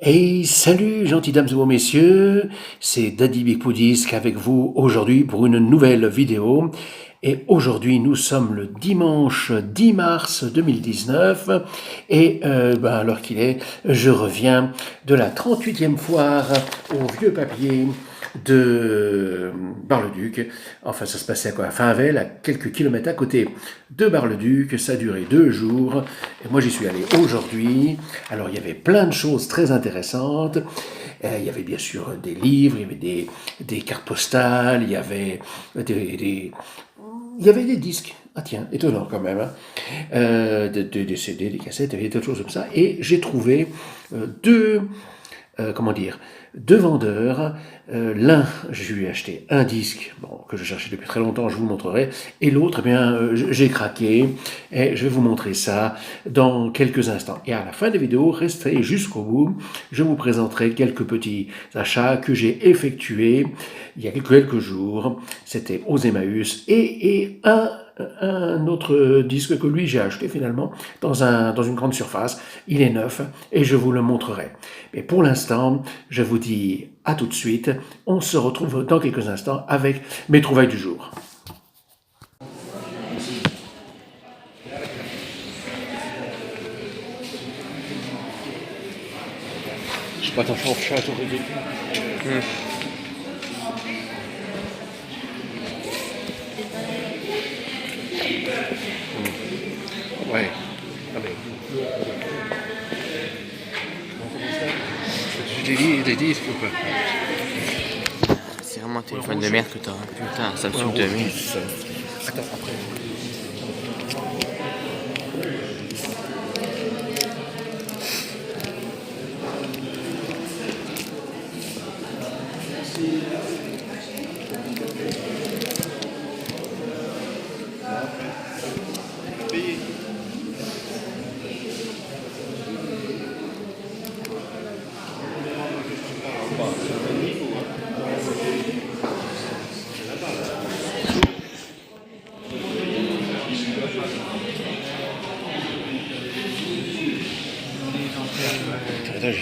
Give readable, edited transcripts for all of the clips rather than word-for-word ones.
Hey, salut, gentilles dames et beaux messieurs, c'est Daddy Big Disc avec vous aujourd'hui pour une nouvelle vidéo. Et aujourd'hui, nous sommes le dimanche 10 mars 2019 et à l'heure qu'il est, je reviens de la 38e foire au Vieux Papier de Bar-le-Duc. Enfin, ça se passait à quoi? À Finvel, à quelques kilomètres à côté de Bar-le-Duc. Ça a duré 2 jours. Et moi, j'y suis allé aujourd'hui. Alors, il y avait plein de choses très intéressantes. Il y avait bien sûr des livres, il y avait des cartes postales, il y avait il y avait des disques. Ah tiens, étonnant quand même. Hein. Des CD, des cassettes, il y avait d'autres choses comme ça. Et j'ai trouvé deux comment dire, deux vendeurs. L'un, je lui ai acheté un disque, bon, que je cherchais depuis très longtemps, je vous le montrerai, et l'autre, eh bien, j'ai craqué, et je vais vous montrer ça dans quelques instants. Et à la fin de la vidéo, restez jusqu'au bout, je vous présenterai quelques petits achats que j'ai effectués il y a quelques jours. C'était aux Emmaüs, et un autre disque que lui j'ai acheté finalement dans une grande surface. Il est neuf et je vous le montrerai. Mais pour l'instant, je vous dis à tout de suite. On se retrouve dans quelques instants avec mes trouvailles du jour. Je sais pas, t'en fais en chat, ton ridicule. Ouais. Ah mais... Des disques ou quoi? C'est vraiment un téléphone de merde que t'as. Putain, un Samsung de merde. Attends, après.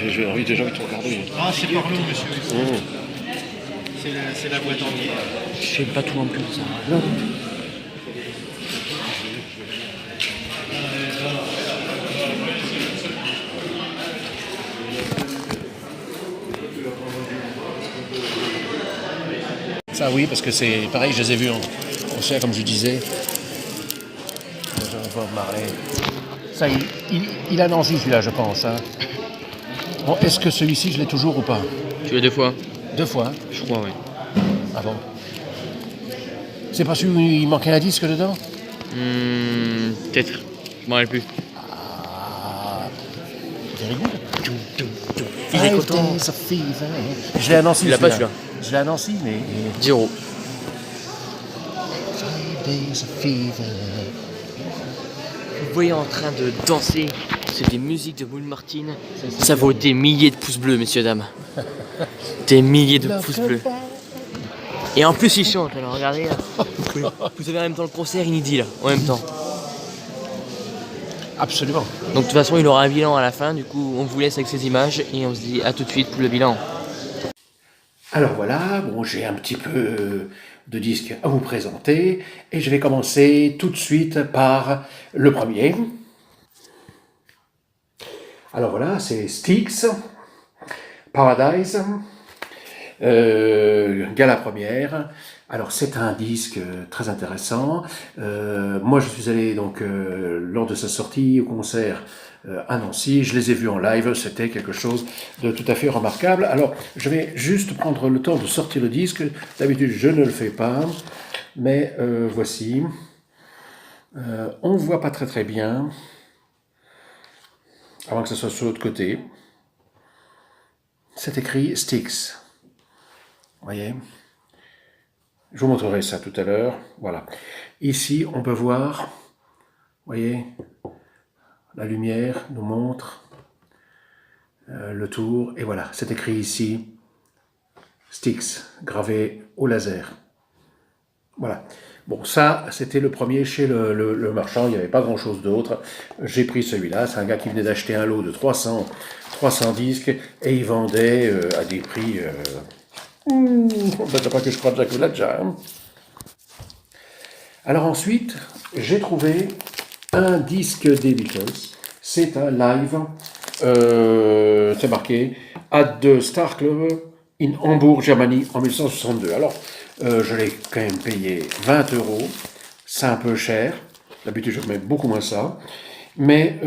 J'ai envie déjà de te regarder. Ah, c'est par l'eau, monsieur. Mmh. C'est la boîte entière. Je sais pas tout en plus, ça. Non. Ça oui, parce que c'est pareil, je les ai vus en concert, comme je disais. Bob Marley. Ça, il a Nancy celui-là, je pense. Hein. Bon, est-ce que celui-ci, je l'ai toujours ou pas? Tu l'as deux fois? 2 fois. Hein. Je crois, oui. Ah bon? C'est pas celui où il manquait un disque dedans? Peut-être. Je m'en rappelle plus. Ah, very good. Il est content. Days of Fever. Je l'ai à Nancy. Il l'a pas celui-là. Je l'ai à Nancy, mais... 0. 5 Days of Fever. Vous voyez en train de danser. C'est des musiques de Moule Martin. Ça vaut des milliers de pouces bleus, messieurs, dames. Des milliers de pouces bleus. Et en plus, il chante, alors regardez là. Vous avez en même temps le concert inédit là, en même temps. Absolument. Donc de toute façon, il aura un bilan à la fin. Du coup, on vous laisse avec ces images et on se dit à tout de suite pour le bilan. Alors voilà, bon, j'ai un petit peu de disques à vous présenter et je vais commencer tout de suite par le premier. Alors voilà, c'est Styx, Paradise, Gala première. Alors c'est un disque très intéressant. Moi je suis allé donc lors de sa sortie au concert à Nancy, je les ai vus en live, c'était quelque chose de tout à fait remarquable. Alors je vais juste prendre le temps de sortir le disque, d'habitude je ne le fais pas, mais voici. On ne voit pas très bien, avant que ce soit sur l'autre côté. C'est écrit Styx. Vous voyez? Je vous montrerai ça tout à l'heure. Voilà. Ici, on peut voir, vous voyez, la lumière nous montre le tour. Et voilà, c'est écrit ici Styx, gravé au laser. Voilà. Bon, ça, c'était le premier chez le marchand, il n'y avait pas grand-chose d'autre. J'ai pris celui-là, c'est un gars qui venait d'acheter un lot de 300 disques et il vendait à des prix... c'est pas que je crois déjà que là déjà. Hein. Alors ensuite, j'ai trouvé un disque des Beatles. C'est un live, c'est marqué at the Star Club in Hamburg, Germany, en 1962. Alors, je l'ai quand même payé 20 euros. C'est un peu cher. D'habitude, je mets beaucoup moins ça. Mais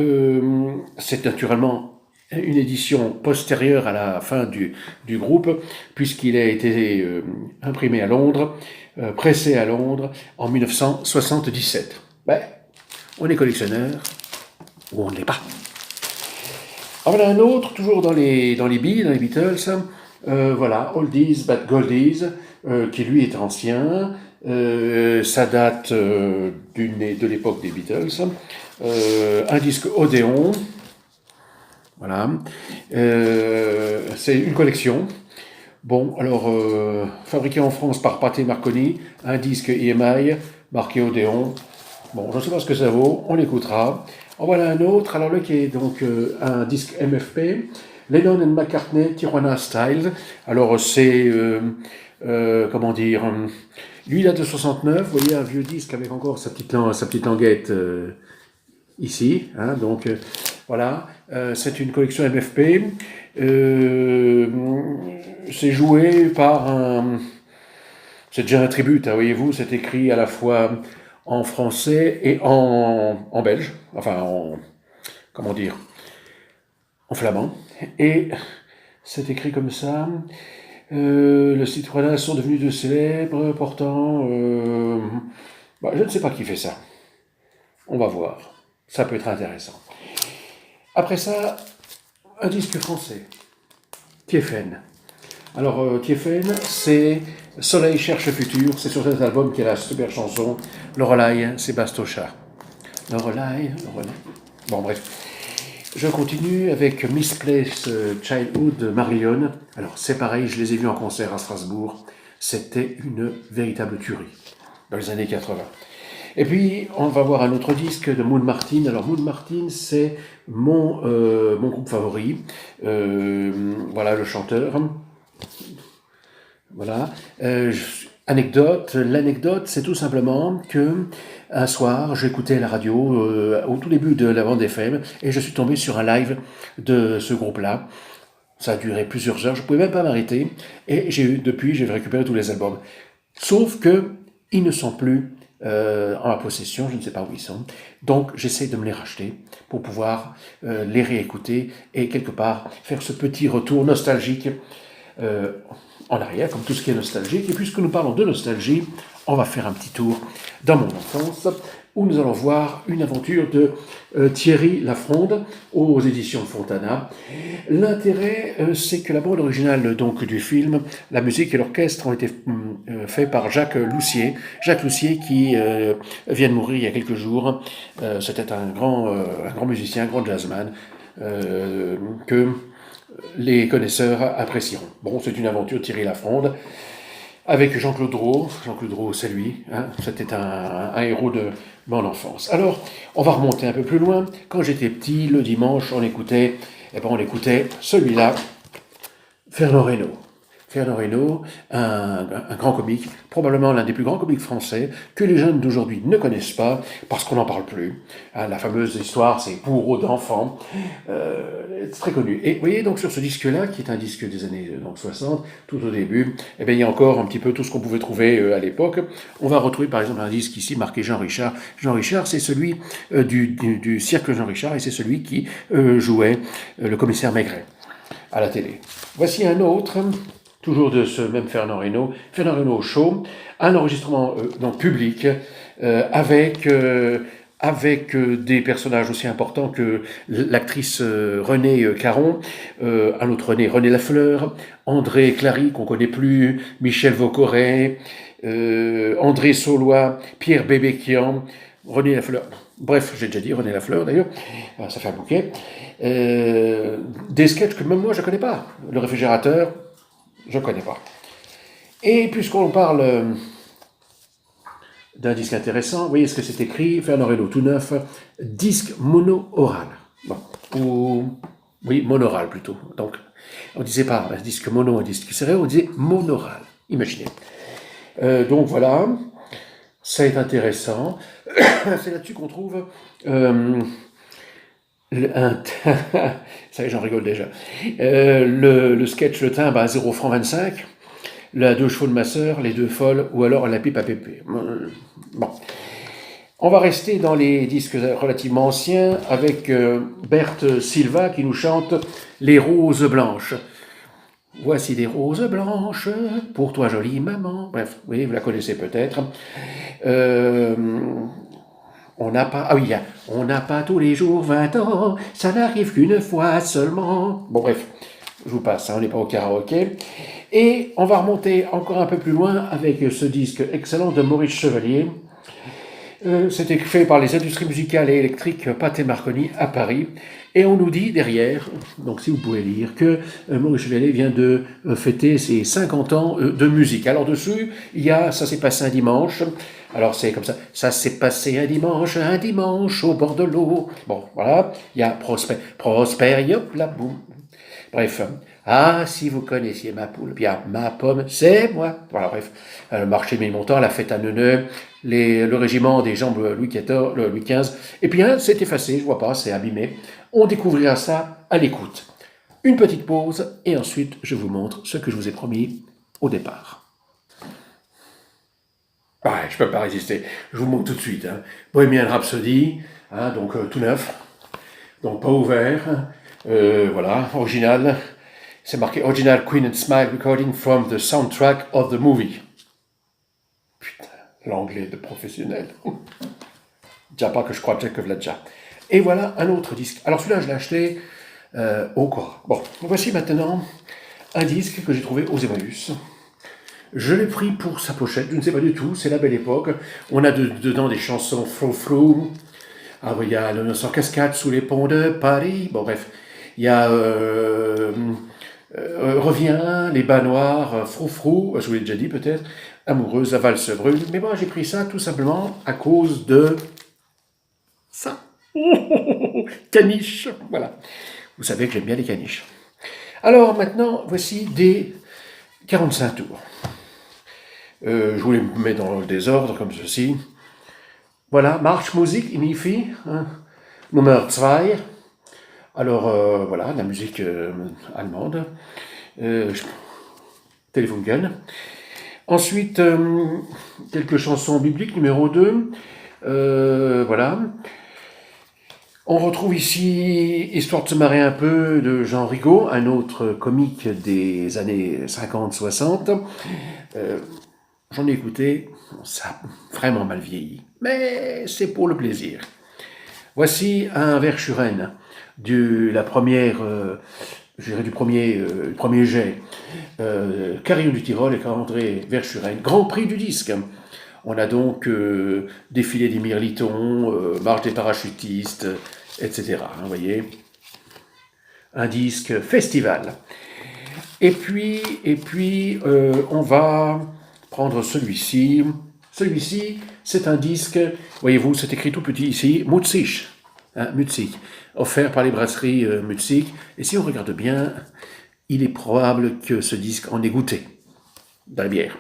c'est naturellement une édition postérieure à la fin du groupe, puisqu'il a été imprimé à Londres, pressé à Londres en 1977. Ben, on est collectionneur ou on ne l'est pas. Alors, voilà un autre, toujours dans les Beatles, voilà, Oldies but Goldies, qui lui est ancien, ça date de l'époque des Beatles, un disque Odéon, voilà, c'est une collection. Bon, alors, fabriqué en France par Pathé Marconi, un disque EMI, marqué Odéon. Bon, je ne sais pas ce que ça vaut, on l'écoutera. En voilà un autre, alors là qui est donc un disque MFP, Lennon and McCartney, Tijuana Style. Alors c'est, comment dire, lui il date de 69, vous voyez un vieux disque avec encore sa petite languette ici, hein, donc voilà, c'est une collection MFP. C'est joué par un... C'est déjà un tribute, hein, voyez-vous, c'est écrit à la fois en français et en belge, enfin comment dire, en flamand. Et c'est écrit comme ça. Les citoyens sont devenus de célèbres, pourtant... je ne sais pas qui fait ça. On va voir. Ça peut être intéressant. Après ça, un disque français. Tiefen. Alors, Tiefen, c'est Soleil cherche futur. C'est sur cet album qu'il y a la super chanson Lorelai, c'est Bastocha. Lorelai. Bon, bref. Je continue avec Misplaced Childhood de Marillion. Alors, c'est pareil, je les ai vus en concert à Strasbourg. C'était une véritable tuerie dans les années 80. Et puis, on va voir un autre disque de Moon Martin. Alors, Moon Martin, c'est mon groupe favori. Voilà le chanteur. Voilà. L'anecdote, c'est tout simplement que un soir, j'écoutais la radio au tout début de la bande FM et je suis tombé sur un live de ce groupe-là. Ça a duré plusieurs heures, je ne pouvais même pas m'arrêter et depuis, j'ai récupéré tous les albums. Sauf que ils ne sont plus en ma possession, je ne sais pas où ils sont. Donc, j'essaie de me les racheter pour pouvoir les réécouter et quelque part faire ce petit retour nostalgique en arrière, comme tout ce qui est nostalgique. Et puisque nous parlons de nostalgie, on va faire un petit tour dans mon enfance, où nous allons voir une aventure de Thierry Lafronde aux éditions Fontana. L'intérêt, c'est que la bande originale donc, du film, la musique et l'orchestre ont été faits par Jacques Loussier. Jacques Loussier qui vient de mourir il y a quelques jours. C'était un grand musicien, un grand jazzman, que les connaisseurs apprécieront. Bon, c'est une aventure de Thierry Lafronde avec Jean-Claude Drault. Jean-Claude Drault, c'est lui. Hein, c'était un héros de mon enfance. Alors, on va remonter un peu plus loin. Quand j'étais petit, le dimanche, on écoutait celui-là, Fernand Reynaud. Fernand Reynaud, un grand comique, probablement l'un des plus grands comiques français, que les jeunes d'aujourd'hui ne connaissent pas, parce qu'on n'en parle plus. La fameuse histoire, c'est bourreau d'enfants, c'est très connu. Et vous voyez, donc sur ce disque-là, qui est un disque des années 60, tout au début, eh bien, il y a encore un petit peu tout ce qu'on pouvait trouver à l'époque. On va retrouver par exemple un disque ici marqué Jean Richard. Jean Richard, c'est celui du cirque Jean Richard, et c'est celui qui jouait le commissaire Maigret à la télé. Voici un autre... toujours de ce même Fernand Reynaud Show, un enregistrement donc public avec des personnages aussi importants que l'actrice Renée Caron, un autre René Lafleur, André Clary qu'on connaît plus, Michel Vaucoré, André Saulois, Pierre Bébéquian, René Lafleur. Bref, j'ai déjà dit René Lafleur d'ailleurs, ça fait un bouquet. Des sketchs que même moi je ne connais pas. Le réfrigérateur, je ne connais pas. Et puisqu'on parle d'un disque intéressant. Vous voyez ce que c'est écrit, Fernand Reynaud, tout neuf, disque mono-oral. Bon, ou, oui, monoral plutôt. Donc, on ne disait pas un disque mono, un disque stéréo, on disait monoral. Imaginez. Donc voilà, ça est intéressant. C'est là-dessus qu'on trouve ça y est, j'en rigole déjà. Le sketch Le Timbre à 0 francs 25, la 2 chevaux de ma sœur, les 2 folles, ou alors la pipe à pépé. Bon. On va rester dans les disques relativement anciens avec Berthe Silva qui nous chante Les roses blanches. Voici des roses blanches pour toi jolie maman. Bref, oui, vous la connaissez peut-être. On n'a pas, ah oui, on n'a pas tous les jours 20 ans, ça n'arrive qu'une fois seulement. Bon bref, je vous passe, hein, on n'est pas au karaoké. Et on va remonter encore un peu plus loin avec ce disque excellent de Maurice Chevalier. C'était fait par les industries musicales et électriques Pathé Marconi à Paris. Et on nous dit derrière, donc si vous pouvez lire, que Maurice Chevalier vient de fêter ses 50 ans de musique. Alors dessus, il y a « Ça s'est passé un dimanche ». Alors c'est comme ça, « Ça s'est passé un dimanche au bord de l'eau ». Bon, voilà, il y a Prosper, yop, la boum. Bref, ah, si vous connaissiez ma poule, bien, ma pomme, c'est moi. Voilà, bref, le marché Ménilmontant, la fête à Neuneu, le régiment des jambes Louis XV, et puis hein, c'est effacé, je vois pas, c'est abîmé. On découvrira ça à l'écoute. Une petite pause, et ensuite je vous montre ce que je vous ai promis au départ. Ah, je peux pas résister, je vous montre tout de suite. Hein. Bohemian Rhapsody, hein, donc tout neuf, donc pas ouvert, voilà, original. C'est marqué Original Queen and Smile Recording from the soundtrack of the movie. Putain, l'anglais de professionnel. Déjà pas que je crois que déjà. Et voilà un autre disque. Alors celui-là, je l'ai acheté au corps. Bon, voici maintenant un disque que j'ai trouvé aux Emmaüs. Je l'ai pris pour sa pochette, je ne sais pas du tout, c'est la belle époque. On a dedans des chansons frou-frou. Ah, il y a le 900 cascades sous les ponts de Paris. Bon, bref, il y a Revient, Les Bas Noirs, Frou-Frou, je vous l'ai déjà dit peut-être, Amoureuse, La Valse Brune. Mais moi, j'ai pris ça tout simplement à cause de ça. Caniche, voilà. Vous savez que j'aime bien les caniches. Alors maintenant, voici des 45 tours. Je vous les mets dans le désordre comme ceci. Voilà, Marschmusik in Ifi, hein, Nummer 2. Alors voilà, la musique allemande. Telefunken. Ensuite, quelques chansons bibliques, numéro 2. Voilà. On retrouve ici Histoire de se marrer un peu de Jean Rigaud, un autre comique des années 50-60. J'en ai écouté, ça a vraiment mal vieilli, mais c'est pour le plaisir. Voici un Verschuren du premier jet. Carillon du Tyrol et André Verschuren, Grand Prix du disque. On a donc défilé des mirlitons, marche des parachutistes, etc. Vous voyez, un disque festival. Et puis, on va prendre celui-ci. Celui-ci, c'est un disque, voyez-vous, c'est écrit tout petit ici, Mutzig, hein, Mutzig, offert par les brasseries Mutzig. Et si on regarde bien, il est probable que ce disque en ait goûté de la bière.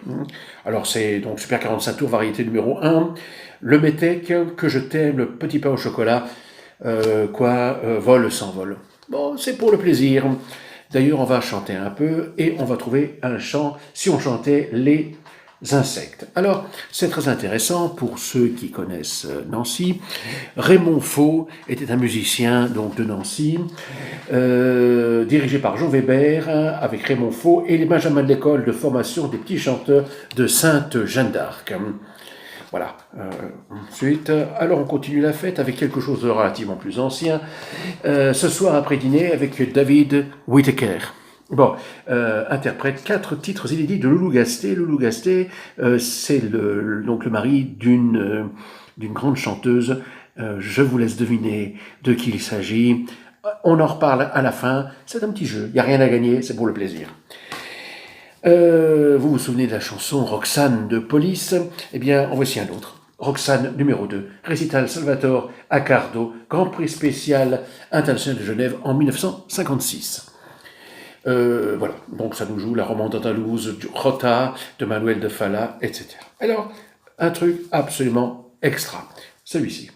Alors c'est donc Super 45 tours, variété numéro 1, le Métèque, Que je t'aime, le petit pain au chocolat, vol sans vol. Bon, c'est pour le plaisir. D'ailleurs, on va chanter un peu et on va trouver un chant, si on chantait les insectes. Alors, c'est très intéressant pour ceux qui connaissent Nancy. Raymond Faux était un musicien donc de Nancy, dirigé par Jean Weber, avec Raymond Faux et les Benjamins de l'école de formation des petits chanteurs de Sainte-Jeanne d'Arc. Voilà. Ensuite, alors on continue la fête avec quelque chose de relativement plus ancien. Ce soir après dîner avec David Whittaker. Bon, interprète 4 titres inédits de Loulou Gasté. Loulou Gasté, c'est donc le mari d'une grande chanteuse. Je vous laisse deviner de qui il s'agit. On en reparle à la fin. C'est un petit jeu. Il n'y a rien à gagner, c'est pour le plaisir. Vous vous souvenez de la chanson Roxane de Police? Eh bien, en voici un autre. Roxane numéro 2, récital Salvatore Accardo, Grand Prix spécial international de Genève en 1956. Voilà, donc ça nous joue la romande andalouse du Rota, de Manuel de Falla, etc. Alors, un truc absolument extra, celui-ci.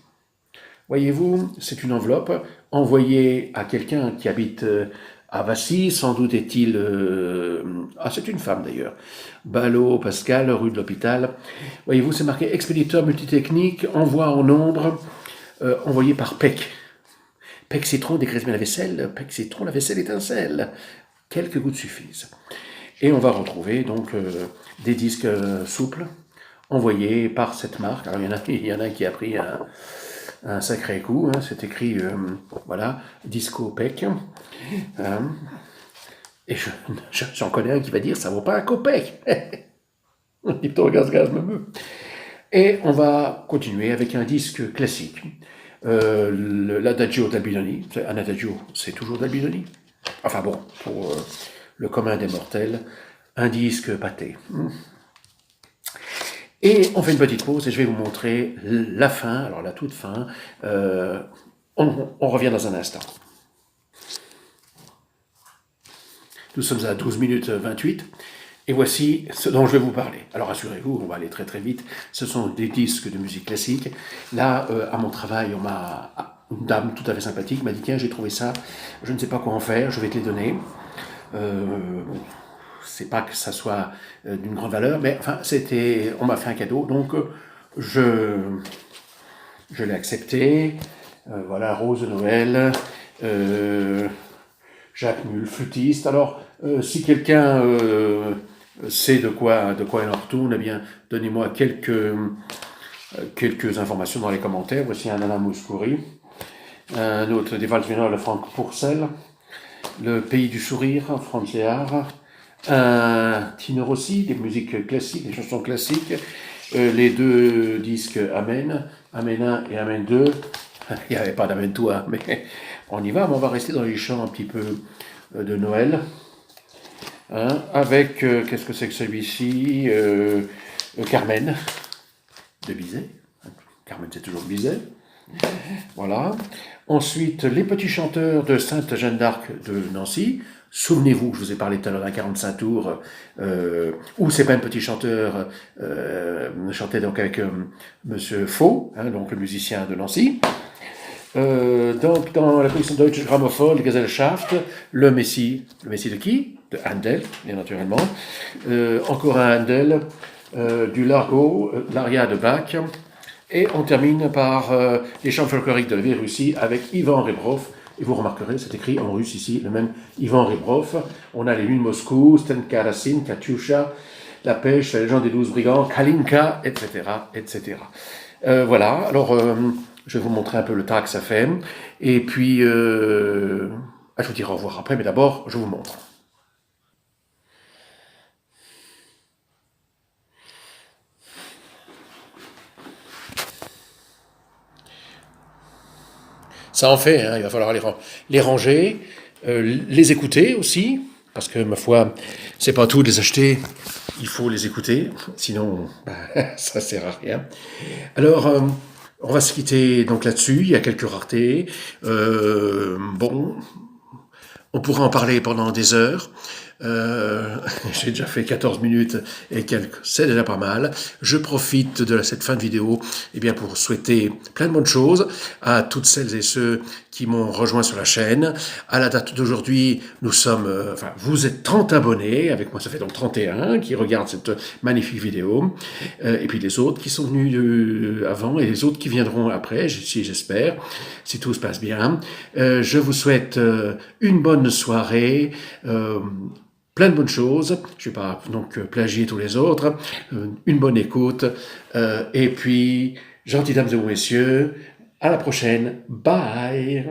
Voyez-vous, c'est une enveloppe envoyée à quelqu'un qui habite à Vassy, sans doute est-il... c'est une femme d'ailleurs. Ballot, Pascal, rue de l'Hôpital. Voyez-vous, c'est marqué expéditeur multitechnique, envoi en nombre, envoyé par PEC. PEC citron, dégraisse la vaisselle, PEC citron, la vaisselle étincelle. Quelques gouttes suffisent. Et on va retrouver donc des disques souples, envoyés par cette marque. Alors il y en a qui a pris un sacré coup, hein, c'est écrit, voilà, Disco PEC. Et j'en connais un qui va dire, ça vaut pas un copec. Et on va continuer avec un disque classique. L'Adagio d'Albinoni. Un Adagio, c'est toujours d'Albinoni. Enfin bon, pour le commun des mortels, un disque pâté. Et on fait une petite pause et je vais vous montrer la fin, alors la toute fin. On revient dans un instant. Nous sommes à 12 minutes 28 et voici ce dont je vais vous parler. Alors rassurez-vous, on va aller très très vite. Ce sont des disques de musique classique. Là, à mon travail, une dame tout à fait sympathique m'a dit « Tiens, j'ai trouvé ça, je ne sais pas quoi en faire, je vais te les donner. » C'est pas que ça soit d'une grande valeur, mais enfin, on m'a fait un cadeau, donc je l'ai accepté. Voilà, Rose de Noël, Jacques Mull, flûtiste. Alors, si quelqu'un sait de quoi il en retourne, eh bien, donnez-moi quelques informations dans les commentaires. Voici un Alain Mouskouri, un autre des Valsvinol, Franck Pourcel, Le Pays du Sourire, Franz Léard, un Tino Rossi, des musiques classiques, des chansons classiques, les deux disques Amen, Amen 1 et Amen 2. Il n'y avait pas d'Amen toi, mais on y va, mais on va rester dans les chants un petit peu de Noël. Hein, avec, qu'est-ce que c'est que celui-ci, Carmen, de Bizet. Carmen, c'est toujours Bizet. Voilà. Ensuite, les petits chanteurs de Sainte Jeanne d'Arc de Nancy. Souvenez-vous, je vous ai parlé tout à l'heure d'un 45 tours, où c'est pas un petit chanteur, chantait donc avec Monsieur Faux, hein, donc le musicien de Nancy. Donc dans la collection Deutsche Grammophon, Gesellschaft, le Messie de qui? De Handel, bien naturellement. Encore un Handel, du Largo, l'aria de Bach. Et on termine par les chants folkloriques de la vieille Russie avec Ivan Rebrov. Et vous remarquerez, c'est écrit en russe ici, le même Ivan Rebrov. On a les Nuits de Moscou, Stenka Rassin, Katyusha, La Pêche, La Légende des 12 Brigands, Kalinka, etc. etc. Voilà, alors je vais vous montrer un peu le tas que ça fait. Et puis, je vous dirai au revoir après, mais d'abord, je vous montre. Ça en fait, hein, il va falloir les ranger, les écouter aussi, parce que ma foi, c'est pas tout de les acheter, il faut les écouter, sinon ça sert à rien. Alors, on va se quitter donc là-dessus, il y a quelques raretés. Bon, on pourra en parler pendant des heures. J'ai déjà fait 14 minutes et quelques, c'est déjà pas mal. Je profite de cette fin de vidéo pour souhaiter plein de bonnes choses à toutes celles et ceux qui m'ont rejoint sur la chaîne. À la date d'aujourd'hui, nous sommes, vous êtes 30 abonnés, avec moi ça fait donc 31 qui regardent cette magnifique vidéo, et puis les autres qui sont venus avant et les autres qui viendront après, si j'espère, si tout se passe bien. Je vous souhaite une bonne soirée, plein de bonnes choses, je ne vais pas donc plagier tous les autres, une bonne écoute, et puis, gentilles dames et messieurs, à la prochaine, bye.